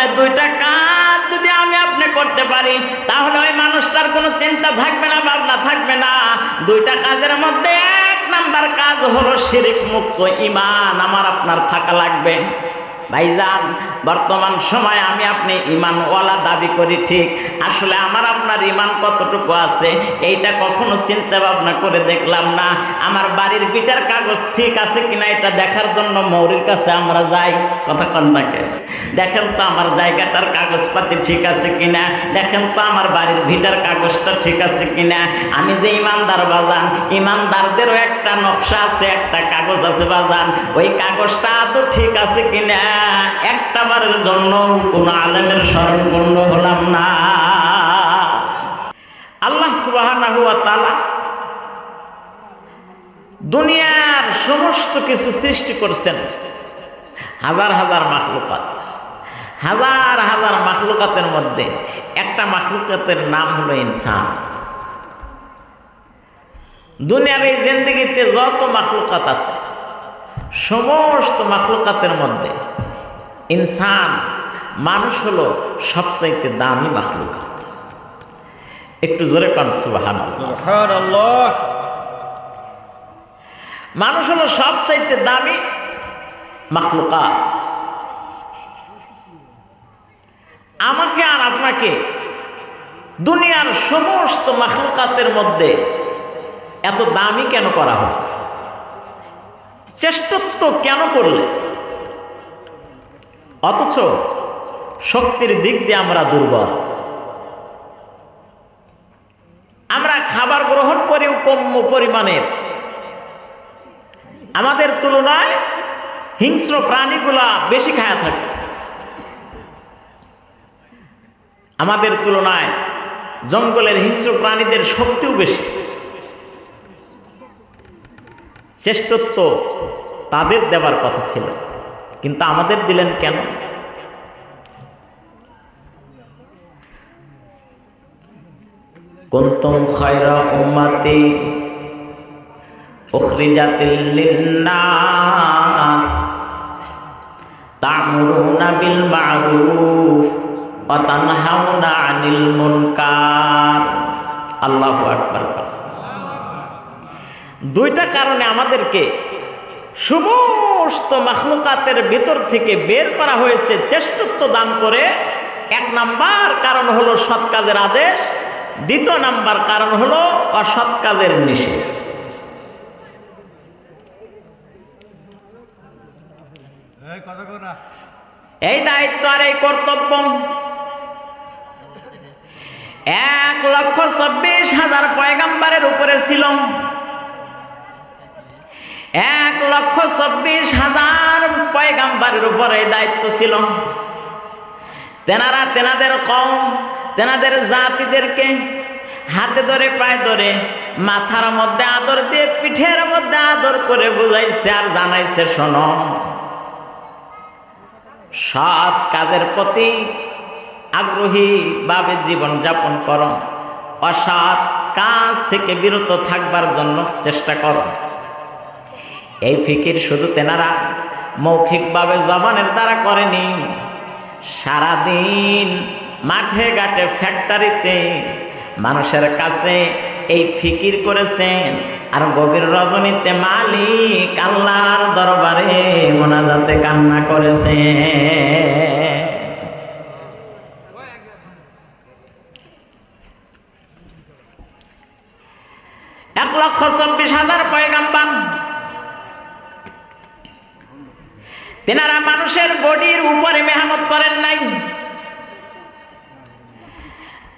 জীবনে দুইটা কাজ যদি আমি আপনি করতে পারি তাহলে ওই মানুষটার কোনো চিন্তা থাকবে না, ভাবনা থাকবে না। দুইটা কাজের মধ্যে এক নাম্বার কাজ হলো শিরক মুক্ত ঈমান আমার আপনার থাকা লাগবে। ভাইজান, বর্তমান সময়ে আমি আপনি ঈমানওয়ালা দাবি করি ঠিক, আসলে আমার আপনার ঈমান কতটুকু আছে এইটা কখনো চিন্তা ভাবনা করে দেখলাম না। আমার বাড়ির ভিটার কাগজ ঠিক আছে কিনা এটা দেখার জন্য মৌরির কাছে আমরা যাই, কথা কন্যাকে দেখেন তো আমার জায়গাটার কাগজপাতি ঠিক আছে কিনা, দেখেন তো আমার বাড়ির ভিটার কাগজটা ঠিক আছে কিনা। আমি যে ইমানদার বাজান, ইমানদারদেরও একটা নকশা আছে, একটা কাগজ আছে বাজান, ওই কাগজটা তো ঠিক আছে কিনা একটা বারের জন্য কোন আলেমের শরণাপন্ন হলাম না। আল্লাহ সুবহানাহু ওয়া তাআলা দুনিয়ার সমস্ত কিছু সৃষ্টি করছেন, হাজার হাজার মাখলুকাত, হাজার হাজার মাখলুকাতের মধ্যে একটা মাখলুকাতের নাম হলো ইনসান। দুনিয়ার এই জিন্দেগিতে যত মাখলুকাত আছে সমস্ত মাখলুকাতের মধ্যে ইনসান মানুষ হলো সবচাইতে দামি মাখলুকাত। একটু জোরে কান সুবহানাল্লাহ। মানুষ হলো সবচাইতে দামি মাখলুকাত। আমাকে আর আপনাকে দুনিয়ার সমস্ত মাখলুকাতের মধ্যে এত দামি কেন করা হলো? শ্রেষ্ঠত্ব কেন করলে? অথচ শক্তির দিক দিয়ে আমরা দুর্বল। আমরা খাবার গ্রহণ করেও কম পরিমাণের, আমাদের তুলনায় হিংস্র প্রাণীগুলা বেশি খায়া থাকে, আমাদের তুলনায় জঙ্গলের হিংস্র প্রাণীদের শক্তিও বেশি। শ্রেষ্ঠত্ব তাদের দেবার কথা ছিল, কিন্তু আমাদের দিলেন কেন? কুনতুম খায়রা উম্মাতি উখরিজাতিল লিন্নাস তা'মুরুনা বিল মা'রুফ ওয়া তানহাউনা আনিল মুনকার। আল্লাহু আকবার। দুইটা কারণে আমাদেরকে সমস্ত মাখলুকাতের ভিতর থেকে বের করা হয়েছে শ্রেষ্ঠত্ব দান করে। এক নাম্বার কারণ হলো সৎ কাজের আদেশ, দ্বিতীয় নাম্বার কারণ হলো অসৎ কাজের নিষেধ। এই দায়িত্ব আর এই কর্তব্য 1,24,000 পয়গাম্বরের উপরে ছিল। 1,24,000 পয়গাম্বরের উপরে দায়িত্ব ছিল। তেনারা তেনাদের কওম, তেনাদের জাতিদেরকে হাতে ধরে পায়ে ধরে মাথার মধ্যে আদর দিয়ে পিঠের মধ্যে আদর করে বুঝাইছে আর জানাইছে, শোনো, সৎ কাজের প্রতি আগ্রহী ভাবে জীবন যাপন করো, অসৎ কাজ থেকে বিরত থাকবার জন্য চেষ্টা করো। এই ফিকির শুধু তেনারা মৌখিকভাবে জবানের দ্বারা করেনি, সারাদিন মাঠে ঘাটে ফ্যাক্টরিতে মানুষের কাছে এই ফিকির করেছেন, আর গভীর রজনীতে মালিক আল্লাহর দরবারে মোনাজাতে কান্না করেছেন। 1,24,000 পয়গাম্বর, তেনারা মানুষের বডির উপরে মেহনত করেন নাই,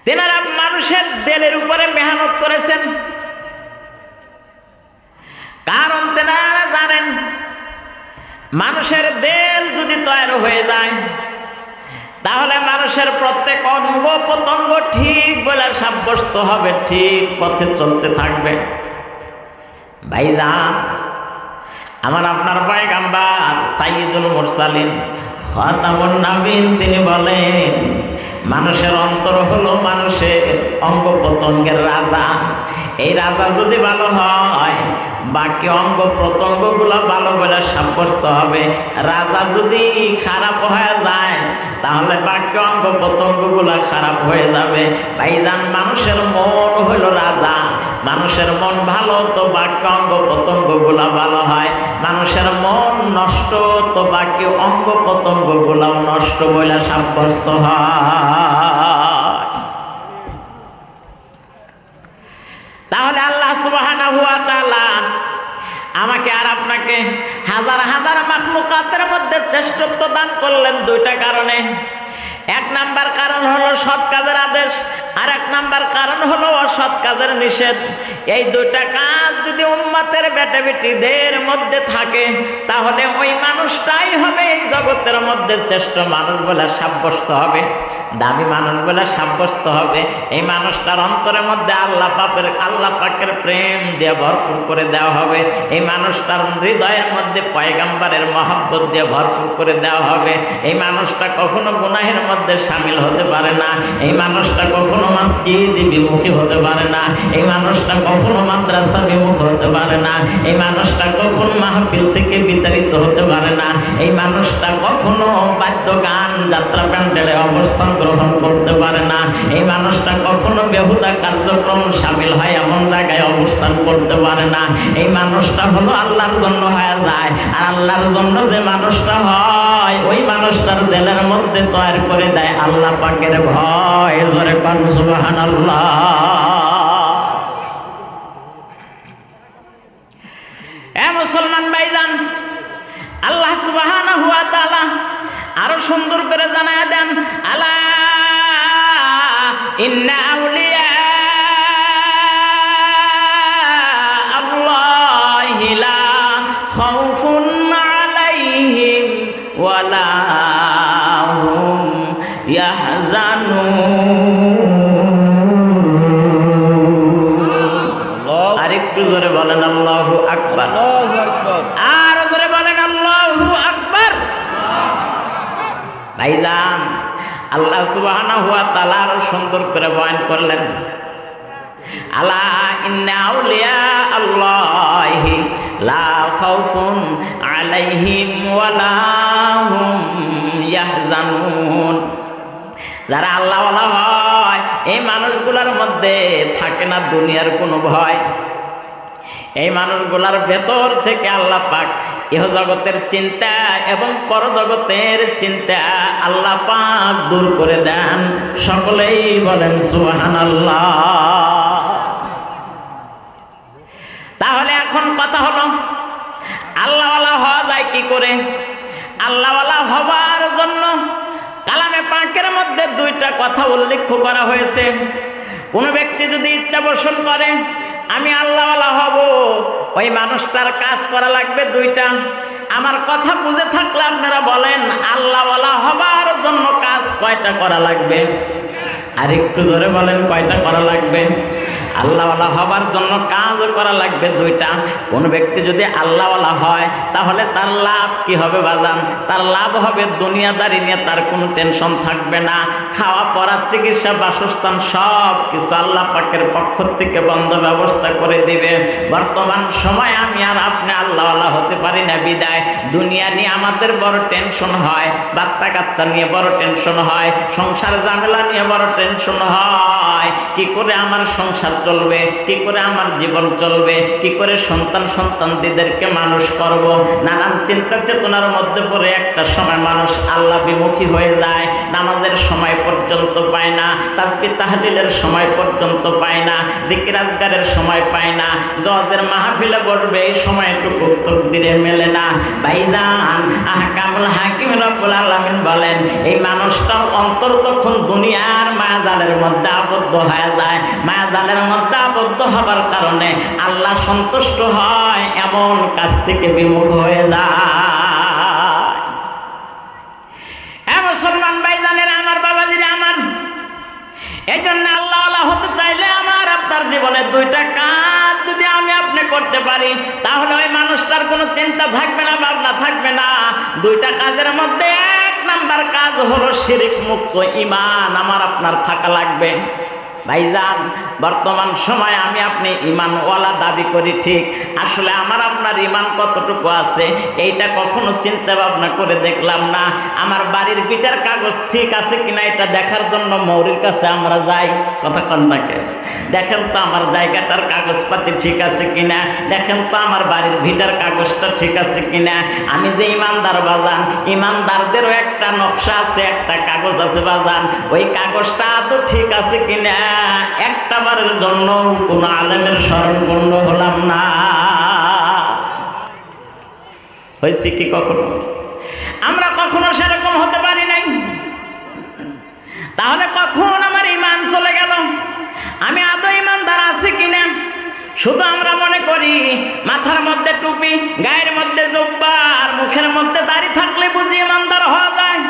তেনারা মানুষের দেলের উপরে মেহনত করেছেন। কারণ তেনারা জানেন মানুষের দেল যদি তৈরি হয়ে যায় তাহলে মানুষের প্রত্যেক অঙ্গ প্রত্যঙ্গ ঠিক বলে সাব্যস্ত হবে, ঠিক পথে চলতে থাকবে। ভাইজান, আমার আপনার পয়গাম্বর সাইয়্যিদুল মুরসালিন খাতামুন নবীন তিনি বলেন, মানুষের অন্তর হলো মানুষের অঙ্গ প্রত্যঙ্গের রাজা। এই রাজা যদি ভালো হয় বাকি অঙ্গ প্রত্যঙ্গগুলো ভালো বলে সাব্যস্ত হবে। রাজা যদি খারাপ হয়ে যায় তাহলে বাকি অঙ্গ প্রত্যঙ্গগুলা খারাপ হয়ে যাবে। ভাইজান, মানুষের মন হইল রাজা, মানুষের মন ভালো তো বাকি অঙ্গ প্রত্যঙ্গগুলা ভালো হয়, মানুষের মন নষ্ট তো বাকি অঙ্গ প্রত্যঙ্গগুলাও নষ্ট বলে সাব্যস্ত হয়। তাহলে আল্লাহ সুবহানাহু ওয়া তাআলা আমাকে আর আপনাকে হাজার হাজার মাখলুকাতের মধ্যে শ্রেষ্ঠত্ব দান করলেন দুইটা কারণে। এক নাম্বার কারণ হলো সৎ কাজের আদেশ, আর এক নাম্বার কারণ হলো অসৎ কাজের নিষেধ। এই দুইটা কাজ যদি উম্মতের বেটা বেটিদের মধ্যে থাকে তাহলে ওই মানুষটাই হবে এই জগতের মধ্যে শ্রেষ্ঠ মানুষ বলে সাব্যস্ত হবে, দামি মানুষ বলে সাব্যস্ত হবে। এই মানুষটার অন্তরের মধ্যে আল্লাহ পাকের প্রেম দিয়ে ভরপুর করে দেওয়া হবে। এই মানুষটার হৃদয়ের মধ্যে পয়গাম্বরের মহব্বত দিয়ে ভরপুর করে দেওয়া হবে। এই মানুষটা কখনো গুনাহের মধ্যে শামিল হতে পারে না, এই মানুষটা কখনো মসজিদ বিমুখী হতে পারে না, এই মানুষটা কখনো মাদ্রাসা বিমুখ হতে পারে না, এই মানুষটা কখনো মাহফিল থেকে বিতাড়িত হতে পারে না, এই মানুষটা কখনো বাদ্য গান যাত্রা প্যান্ডেলে অবস্থান গ্রহণ করতে পারে না, এই মানুষটা কখনো বেহুদা কার্যক্রম শামিল হয় এমন জায়গায় অবস্থান করতে পারে না। এই মানুষটা হলো আল্লাহর জন্য হয়ে যায়, আর আল্লাহর জন্য যে মানুষটা হয় ওই মানুষটার দিলের মধ্যে তৈরি করে দেয় আল্লাহ পাকের ভয়। ধরে কোন সুবহানাল্লাহ। এ মুসলমান ভাইজান, আল্লাহ সুবহানাহু ওয়া তাআলা আরো সুন্দর করে জানায় দেন, আলা ইন্না আউলিয়া আল্লাহি লা খাউফুন আলাইহিম ওয়ালা হুম ইয়াহজানুন। আরেকটু জোরে বলেন আল্লাহু আকবার। আর জোরে বলেন আল্লাহু আকবার। ভাইজান, আল্লাহ সুবহানাহু ওয়া তাআলা আরো সুন্দর করে বয়ান করলেন, আলা ইন্না আউলিয়া আল্লাহি লা খাউফুন আলাইহিম ওয়ালা হুম ইয়াহজানুন। যারা আল্লাহওয়ালা হয় এই মানুষগুলোর মধ্যে থাকে না দুনিয়ার কোনো ভয়। এই মানুষগুলার ভেতর থেকে আল্লাহ পাক ইহজগতের চিন্তা এবং পরজগতের চিন্তা আল্লাহ পাক দূর করে দেন। সকলেই বলেন সুবহানাল্লাহ। তাহলে এখন কথা হলো, আল্লাহওয়ালা হওয়া যায় কি করে? আল্লাহওয়ালা হবার জন্য কালামে পাকের মধ্যে দুইটা কথা উল্লেখ করা হয়েছে। কোন ব্যক্তি যদি ইচ্ছা পোষণ করে আমি আল্লাহওয়ালা হব, ওই মানুষটার কাজ করা লাগবে দুইটা। আমার কথা বুঝে থাকলে আপনারা বলেন আল্লাহওয়ালা হবার জন্য কাজ কয়টা করা লাগবে? আর একটু জোরে বলেন কয়টা করা লাগবে? আল্লাহওয়ালা হবার জন্য কাজ করা লাগবে দুইটা। কোন ব্যক্তি যদি আল্লাহওয়ালা হয় তাহলে তার লাভ কি হবে বাজান? তার লাভ হবে দুনিয়াদারি নিয়ে তার কোনো টেনশন থাকবে না। খাওয়া পড়া চিকিৎসা বাসস্থান সব কিছু আল্লাহ পাকের পক্ষ থেকে বন্ধ ব্যবস্থা করে দিবে। বর্তমান সময় আমি আর আপনি আল্লাহওয়ালা হতে পারি না বিদায় দুনিয়া নিয়ে আমাদের বড় টেনশন হয়, বাচ্চা কাচ্চা নিয়ে বড় টেনশন হয়, সংসার ঝামেলা নিয়ে বড় টেনশন হয়। কি করে আমার সংসার চলবে, কি করে আমার জীবন চলবে, কি করে সন্তানদেরকে মানুষ করব, নানান চিন্তা চেতনার মধ্যে পড়ে একটা সময় মানুষ আল্লাহ বিমুখী হয়ে যায়। নামাজের সময় পর্যন্ত পায় না, তাসবিহ তাহলিলের সময় পর্যন্ত পায় না, জিকির আজকারের সময় পায় না, ওয়াজের মাহফিলে বসবে এই সময়টুকু তকদিরে মেলে না। ভাইজান, আহকামুল হাকিম রব্বুল আলামিন বলেন এই মানুষটার অন্তর তখন দুনিয়ার মায়াজালের মধ্যে আবদ্ধ হয়ে যায়। মায়াজালের মধ্যে আবদ্ধ হবার কারণে আল্লাহ সন্তুষ্ট হয়, এমন কাজ থেকে বিমুখ হয়ে যায়। মুসলমান ভাইজানেরা আমার, বাবাজিরা আমার, এই জন্য আল্লাহওয়ালা হতে চাইলে আমার আপনার জীবনে দুইটা কাজ যদি আমি আপনি করতে পারি তাহলে ওই মানুষটার কোনো চিন্তা থাকবে না, ভাবনা থাকবে না। দুইটা কাজের মধ্যে এক নাম্বার কাজ হলো শিরক মুক্ত ঈমান আমার আপনার থাকা লাগবে। ভাইজান, বর্তমান সময়ে আমি আপনি ইমানওয়ালা দাবি করি ঠিক, আসলে আমার আপনার ইমান কতটুকু আছে এইটা কখনো চিন্তা ভাবনা করে দেখলাম না। আমার বাড়ির বিটার কাগজ ঠিক আছে কিনা এটা দেখার জন্য মৌরির কাছে আমরা যাই, কথা কন্যাকে দেখেন তো আমার জায়গাটার কাগজপাতি ঠিক আছে কিনা, দেখেন তো আমার বাড়ির ভিটার কাগজটা ঠিক আছে কিনা। আমি যে ইমানদার বাজান, ইমানদারদেরও একটা নকশা আছে, একটা কাগজ আছে বাজান, ওই কাগজটা তো ঠিক আছে কিনা একটা বারের জন্য কোন আলেমের শরণপূর্ণ হলাম না। হয়েছে কি কখনো? আমরা কখনো সেরকম হতে পারি নাই। তাহলে কখন আমার ইমান চলে গেল? আমি আদৌ ইমানদার আছি কিনা? শুধু আমরা মনে করি মাথার মধ্যে টুপি, গায়ের মধ্যে জুব্বা আর মুখের মধ্যে দাড়ি থাকলে বুঝি ইমানদার হওয়া যায়।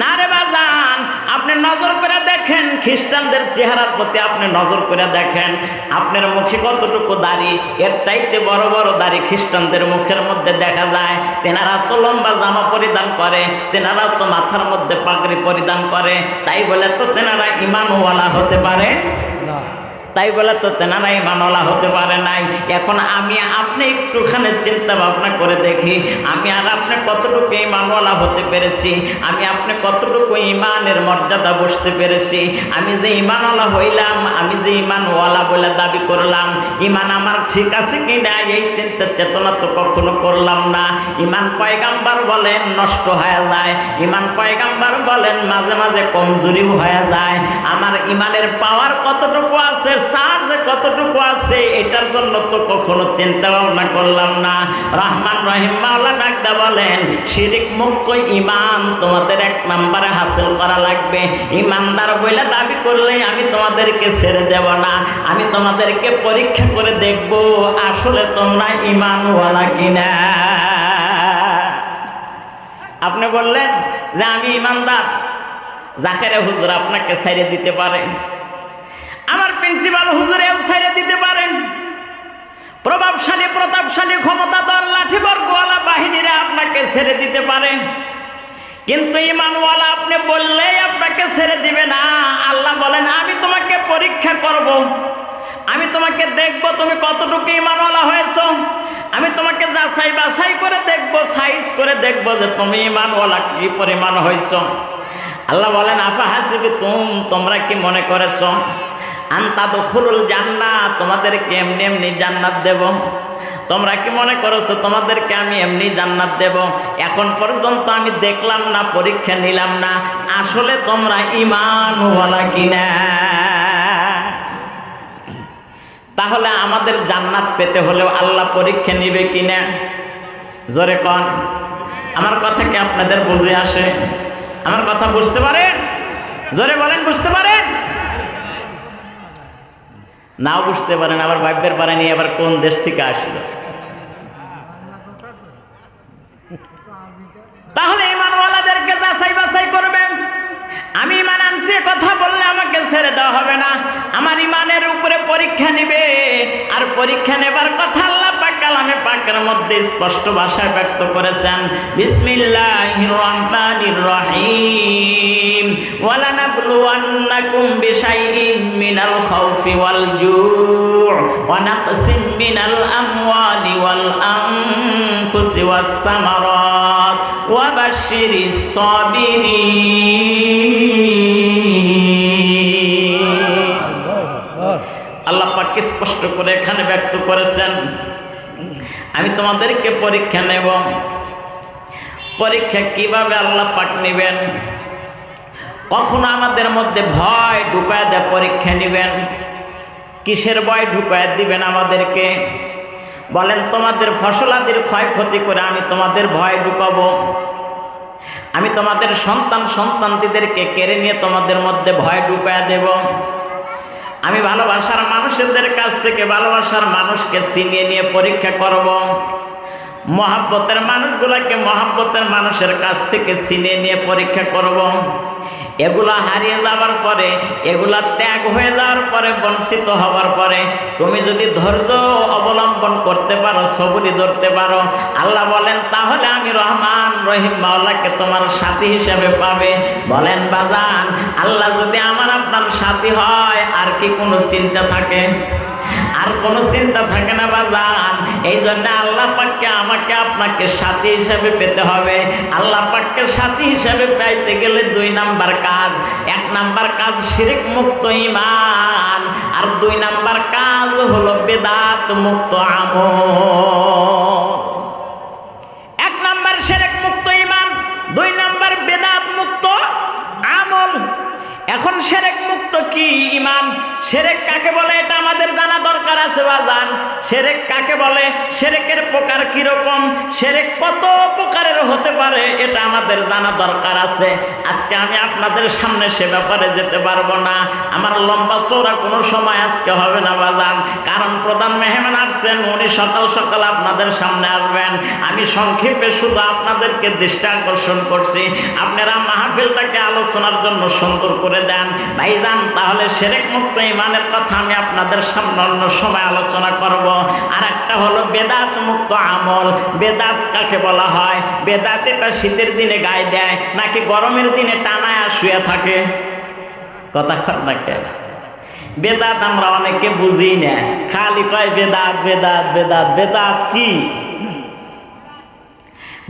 না রে বাজান, আপনি নজর করে দেখেন খ্রিস্টানদের চেহারার প্রতি, আপনি নজর করে দেখেন আপনার মুখে কতটুকু দাড়ি, এর চাইতে বড় বড় দাড়ি খ্রিস্টানদের মুখের মধ্যে দেখা যায়। তেনারা তো লম্বা জামা পরিধান করে, তেনারা তো মাথার মধ্যে পাগড়ি পরিধান করে, তাই বলে তো তেনারা ইমানওয়ালা হতে পারে না, তাই বলে তো তেনারা ইমানওয়ালা হতে পারে নাই। এখন আমি আপনি একটুখানি চিন্তা ভাবনা করে দেখি, আমি আর আপনি কতটুকু ইমানওয়ালা হতে পেরেছি, আমি আপনি কতটুকু ইমানের মর্যাদা বসতে পেরেছি। আমি যে ইমানওয়ালা হইলাম, আমি যে ইমানওয়ালা বলে দাবি করলাম, ইমান আমার ঠিক আছে কি না এই চিন্তা চেতনা তো কখনো করলাম না। ইমান পয়গাম্বার বলেন নষ্ট হয়ে যায়, ইমান পয়গাম্বার বলেন মাঝে মাঝে কমজোরিও হয়ে যায়। আমার ইমানের পাওয়ার কতটুকু আছে, চার্জ কতটুকু আছে, এটার জন্য তো কখনো চিন্তা ভাবনা করলাম না। রহমান রহিম মাওলা ডাকদা বলেন শিরিক মুক্ত ইমান তোমাদের এক নম্বরে হাসিল করা লাগবে। ইমানদার বলে দাবি করলে আমি তোমাদেরকে ছেড়ে দেব না, আমি তোমাদেরকে পরীক্ষা করে দেখব আসলে তোমরা ইমানওয়ালা কিনা। আপনি বললেন যে আমি ইমানদার, জাকেরে হুজুর আপনাকে ছেড়ে দিতে পারে, আমার প্রিন্সিপাল হুজুরেও ছেড়ে দিতে পারেন, প্রভাবশালী প্রতাপশালী ক্ষমতাধর লাঠিবর্গওয়ালা বাহিনীরা আপনাকে ছেড়ে দিতে পারে, কিন্তু ইমানওয়ালা আপনি বললেই আপনাকে ছেড়ে দিবে না। আল্লাহ বলেন আমি তোমাকে পরীক্ষা করব, আমি তোমাকে দেখব তুমি কতটুকু ইমানওয়ালা হয়েছো, আমি তোমাকে যাচাই বাছাই করে দেখব, সাইজ করে দেখব যে তুমি ইমানওয়ালা কি পরিমাণ হয়েছো। আল্লাহ বলেন আফা হাসিবি তোমরা কি মনে করেছো আনতা দুখুলুল জান্নাত, তোমাদেরকে এমনি এমনি জান্নাত দেব? তোমরা কি মনে করেছো তোমাদেরকে আমি এমনি জান্নাত দেব? এখন পর্যন্ত আমি দেখলাম না, পরীক্ষা নিলাম না আসলে তোমরা ঈমানওয়ালা কিনা। তাহলে আমাদের জান্নাত পেতে হলেও আল্লাহ পরীক্ষা নিবে কিনা? জোরে কোন, আমার কথা কি আপনাদের বুঝে আসে? আমার কথা বুঝতে পারেন? জোরে বলেন বুঝতে পারেন? নাও বুঝতে পারেন, আবার ভাবতে পারেনি আবার কোন দেশ থেকে আসলো। তাহলে ইমানওয়ালাদেরকে যাচাই বাছাই করবেন। আমি ইমান আনছি কথা বললে আমাকে ছেড়ে দেওয়া হবে না, আমার ইমানের উপরে পরীক্ষা নিবে। আর পরীক্ষা নেবার কথা আল্লাহ পাক কালামে পাকের মধ্যে স্পষ্ট ভাষায় ব্যক্ত করেছেন, বিসমিল্লাহির রহমানির রহিম, ওয়ালানাবলুওয়ান্নাকুম বিশাইইম মিনাল খাউফি ওয়াল জু' ওয়া নাকসিম মিনাল আমওয়ালি ওয়াল আনফুসি ওয়াস সামারাত ওয়া বাশশিরিস সাবিরিন। আল্লাহ পাক স্পষ্ট করে এখানে ব্যক্ত করেছেন আমি তোমাদেরকে পরীক্ষা নেব। পরীক্ষা কিভাবে আল্লাহ পাক নেবেন? কখনো আমাদের মধ্যে ভয় ঢুকায় দেয় পরীক্ষা নেবেন। কিসের ভয় ঢুকায় দিবেন আমাদেরকে? বলেন তোমাদের ফসলাদির ক্ষয়ক্ষতি করে আমি তোমাদের ভয় ঢুকাবো? আমি তোমাদের সন্তানদেরকে কেড়ে নিয়ে তোমাদের মধ্যে ভয় ঢুকায় দেব? আমি ভালোবাসার মানুষদের কাছ থেকে ভালোবাসার মানুষকে ছিনিয়ে নিয়ে পরীক্ষা করব? মহাব্বতের মানুষগুলোকে মহাব্বতের মানুষের কাছ থেকে ছিনিয়ে নিয়ে পরীক্ষা করব? এগুলা হারিয়ে যাওয়ার পরে, এগুলা ত্যাগ হয়ে যাওয়ার পরে, বঞ্চিত হওয়ার পরে তুমি যদি ধৈর্য অবলম্বন করতে পারো, সবুরি ধরতে পারো, আল্লাহ বলেন তাহলে আমি রহমান রহিম মাওলাকে তোমার সাথী হিসেবে পাবে। বলেন বাজান, আল্লাহ যদি আমার আপনার সাথী হয় আর কি কোনো চিন্তা থাকে? আর কোনো চিন্তা থাকে না বাজান। এই জন্য আল্লাহ পাককে আমাকে আপনাকে সাথী হিসেবে পেতে হবে। আল্লাহ পাককে সাথী হিসেবে পাইতে গেলে 2 নাম্বার কাজ। 1 নাম্বার কাজ শিরক মুক্ত ঈমান, আর 2 নাম্বার কাজ হলো বেদাত মুক্ত আমল। 1 নাম্বার শিরক মুক্ত ঈমান, 2 নাম্বার বেদাত মুক্ত আমল। এখন শিরক মুক্ত কি ঈমান? শিরক কাকে বলে এটা আমাদের জানা দরকার আছে বাজান। শিরক কাকে বলে? শিরকের প্রকার কি রকম? শিরক কত প্রকারের হতে পারে এটা আমাদের জানা দরকার আছে। আজকে আমি আপনাদের সামনে সে ব্যাপারে যেতে পারবো না, আমার লম্বা চওড়া কোনো সময় আজকে হবে না বাজান, কারণ প্রধান মেহমান আসছেন, উনি সকাল সকাল আপনাদের সামনে আসবেন। আমি সংক্ষেপে শুধু আপনাদেরকে দৃষ্টি আকর্ষণ করছি, আপনারা মাহফিলটাকে আলোচনার জন্য সুন্দর করে দেন ভাইজান। তাহলে শিরক মুক্ত ঈমানের কথা আমি আপনাদের সামনে অন্য সময় আলোচনা করব। আর একটা হলো বেদাত মুক্ত আমল। বেদাত কাকে বলা হয়? বেদাত এটা শীতের দিনে গায়ে দেয় নাকি গরমের দিনে টানায় শুয়ে থাকে? কথা কর না কেন? বেদাত আমরা অনেকে বুঝি না, খালি কয় বেদাত বেদাত বেদাত। বেদাত কি?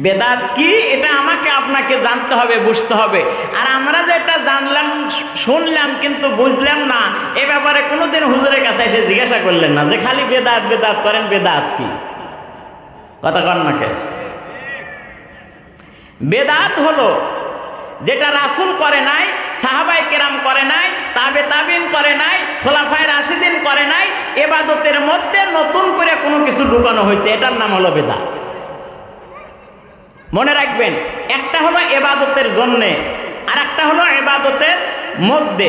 বেদাত কি এটা আমাকে আপনাকে জানতে হবে, বুঝতে হবে। আর আমরা যেটা জানলাম শুনলাম কিন্তু বুঝলাম না, এ ব্যাপারে কোনোদিন হুজুরের কাছে এসে জিজ্ঞাসা করলেন না যে খালি বেদাত বেদাত করেন, বেদাত কি? কথা কন না কে? বেদাত হলো যেটা রাসূল করে নাই, সাহাবায়ে কেরাম করে নাই, তাবে তাবিন করে নাই, খোলাফায়ে রাশিদিন করে নাই, ইবাদতের মধ্যে নতুন করে কোনো কিছু ঢুকানো হয়েছে, এটার নাম হলো বেদাত। মনে রাখবেন, একটা হলো ইবাদতের জন্যে আর একটা হলো ইবাদতের মধ্যে।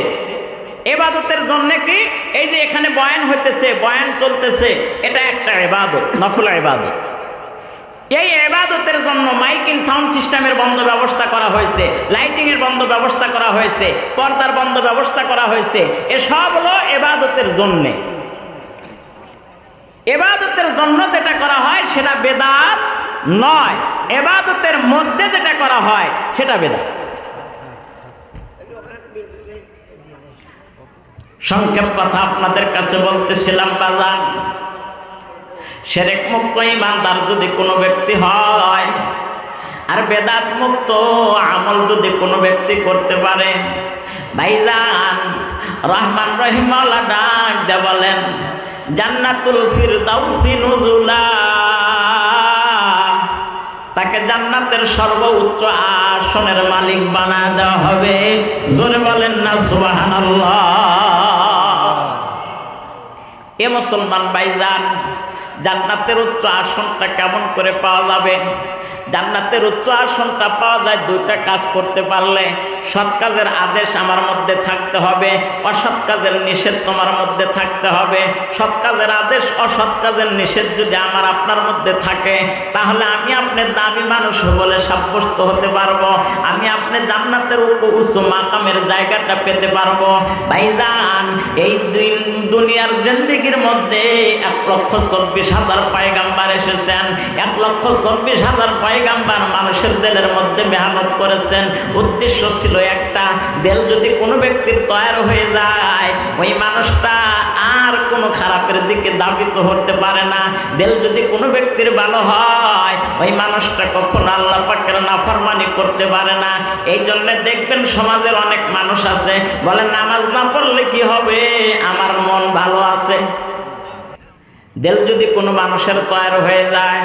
ইবাদতের জন্য কি? এই যে এখানে বয়ান হইতেছে, বয়ান চলতেছে, এটা একটা ইবাদত, নফল ইবাদত। এই ইবাদতের জন্য মাইকিং সাউন্ড সিস্টেমের বন্ধ ব্যবস্থা করা হয়েছে, লাইটিং এর বন্ধ ব্যবস্থা করা হয়েছে, পর্দার বন্ধ ব্যবস্থা করা হয়েছে, এসব হলো ইবাদতের জন্য। ইবাদতের জন্য যেটা করা হয় সেটা বেদাত নয়, ইবাদতের মধ্যে যেটা করা হয় সেটা বেদাত। সংক্ষেপ কথা আপনাদের কাছে বলতেছিলাম বাজান, শিরক মুক্ত ঈমানদার যদি কোনো ব্যক্তি হয় আর বেদাত মুক্ত আমল যদি কোনো ব্যক্তি করতে পারে, ভাইজান রহমান রহিম আল্লাহ ডাক দিয়ে বলেন জান্নাতুল ফিরদাউসি নুজুলা, তাকে জান্নাতের সর্বোচ্চ আসনের মালিক বানায় দেওয়া হবে। জোরে বলেন না সুবহানাল্লাহ। এ মুসলমান ভাইজান, জান্নাতের উচ্চ আসনটা কেমন করে পাওয়া যাবে? জান্নাতের উচ্চ আসনটা পাওয়া যায় 2টা কাজ করতে পারলে। সৎ কাজের আদেশ আমার মধ্যে থাকতে হবে, অসৎ কাজের নিষেধ তোমার মধ্যে থাকতে হবে। সৎ কাজের আদেশ, অসৎ কাজের নিষেধ যদি আমার আপনার মধ্যে থাকে, তাহলে আমি আপনি দামি মানুষ বলে সাব্যস্ত হতে পারবো, আমি আপনি জান্নাতের উচ্চ মাকামের জায়গাটা পেতে পারবো। ভাইজান, এই দুনিয়ার জিন্দেগির মধ্যে 1,24,000 পয়গাম্বার এসেছেন, 1,24,000 পয়গাম্বার মানুষের দিলের মধ্যে মেহনত করেছেন। উদ্দেশ্য ছিল একটা, দিল যদি কোনো ব্যক্তির তৈয়ার হয়ে যায়, ওই মানুষটা আর কোনো খারাপের দিকে ধাবিত হতে পারে না। দিল যদি কোনো ব্যক্তির ভালো হয়, ওই মানুষটা কখনো আল্লাহ পাকের নাফরমানি করতে পারে না। এই জন্য দেখবেন সমাজের অনেক মানুষ আছে বলে নামাজ না পড়লে কি হবে, আমার মন ভালো আছে। দিল যদি কোনো মানুষের তৈয়ার হয়ে যায়,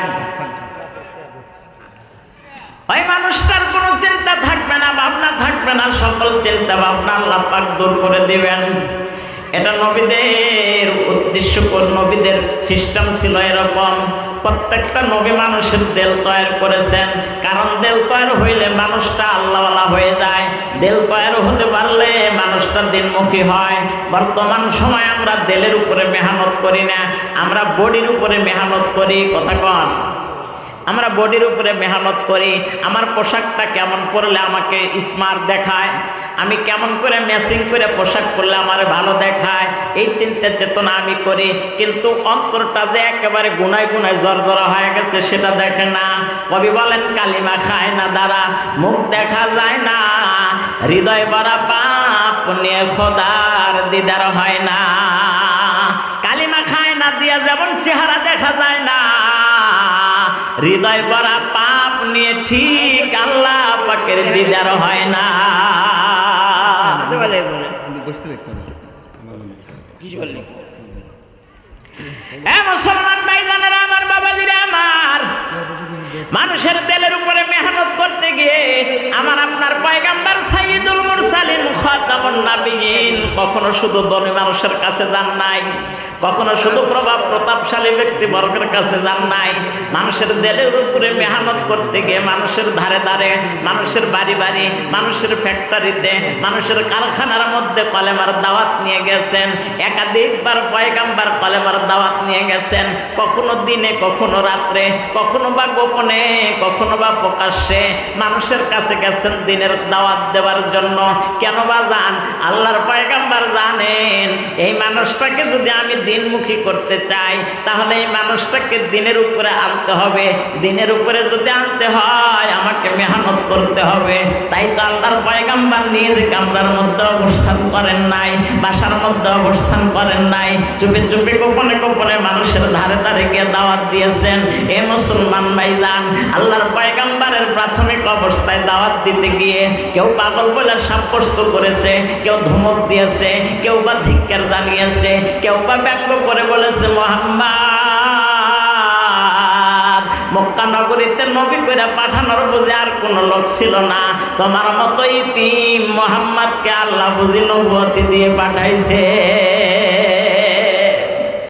ওই মানুষটার কোনো চিন্তা থাকবে না, ভাবনা থাকবে না, সকল চিন্তা ভাবনা আল্লাহ পাক দূর করে দিবেন। এটা নবীদের উদ্দেশ্য, নবীদের সিস্টেম ছিল এরকম। প্রত্যেকটা নবী মানুষের দিল তৈরি করেছেন, কারণ দিল তৈরি হইলে মানুষটা আল্লাহওয়ালা হয়ে যায়। দিল তৈরি হতে পারলে মানুষটা দিনমুখী হয়। বর্তমান সময় আমরা দিলের উপরে মেহনত করি না, আমরা বডির উপরে মেহনত করি। কথা কন, আমরা বডির উপরে মেহনত করি, আমার পোশাকটা কেমন পরলে আমাকে স্মার্ট দেখায়, আমি কেমন করে ম্যাচিং করে পোশাক পরলে আমার ভালো দেখায়, এই চিন্তা চেতনা আমি করি। কিন্তু অন্তরটা যে একেবারে গুনায় গুনায় জর্জরা হয়ে গেছে সেটা দেখে না। কবি বলেন কালিমা খায় না দ্বারা মুখ দেখা যায় না, হৃদয় ভরা পাপ নিয়ে খোদার দিদার হয় না। কালিমা খায় না দিয়া যেমন চেহারা দেখা যায় না, হৃদয় ভরা পাপ নিয়ে ঠিক আল্লাহ পাকের দিদার হয় না। মুসলমান ভাইজানেরা আমার, বাবাজিরা আমার, মানুষের দিলের উপরে মেহনত করতে গিয়ে আমার আপনার পয়গাম্বর সাইয়্যিদুল মুরসালিন খাতামুন নাবিয়্যিন কখনো শুধু ধনী মানুষের কাছে যান নাই, কখনো শুধু প্রভাব প্রতাপশালী ব্যক্তিবর্গের কাছে যান নাই। মানুষের দিলের উপরে মেহনত করতে গিয়ে মানুষের ধারে ধারে, মানুষের বাড়ি বাড়ি, মানুষের ফ্যাক্টরিতে, মানুষের কারখানার মধ্যে কলেমার দাওয়াত নিয়ে গেছেন। একাধিকবার পয়গাম্বর কলেমার দাওয়াত নিয়ে গেছেন, কখনো দিনে, কখনো রাত্রে, কখনো বা গোপনে, কখনো বা প্রকাশ্যে মানুষের কাছে গেছেন দিনের দাওয়াত দেওয়ার জন্য। কেন বা যান? আল্লাহর পয়গাম্বর জানেন এই মানুষটাকে যদি আমি দিনমুখী করতে চাই তাহলে এই মানুষটাকে দিনের উপরে আনতে হবে। দিনের উপরে যদি আনতে হয় আমাকে মেহনত করতে হবে। তাই তো আল্লাহর পয়গাম্বর নিজ কামরার মধ্যে অবস্থান করেন নাই, বাসার মধ্যে অবস্থান করেন নাই, চুপে চুপে গোপনে গোপনে মানুষের ধারে ধারে গিয়ে দাওয়াত দিয়েছেন। এ মুসলমান ভাইজান, আল্লাহর পয়গাম্বরের প্রাথমিক অবস্থায় দাওয়াত দিতে গিয়ে কেউ পাগল বলে সাব্যস্ত করেছে, কেউ ধমক দিয়েছে, কেউ বা ধিক্কার জানিয়েছে, কেউ বা ব্যঙ্গ করে বলেছে মুহাম্মদ, মক্কা নগরীতে নবী করে পাঠানোর বুঝে আর কোনো লোক ছিল না, তোমার মতো ইতিম মুহাম্মদকে আল্লাহ বুঝি নবুয়তি দিয়ে পাঠাইছে।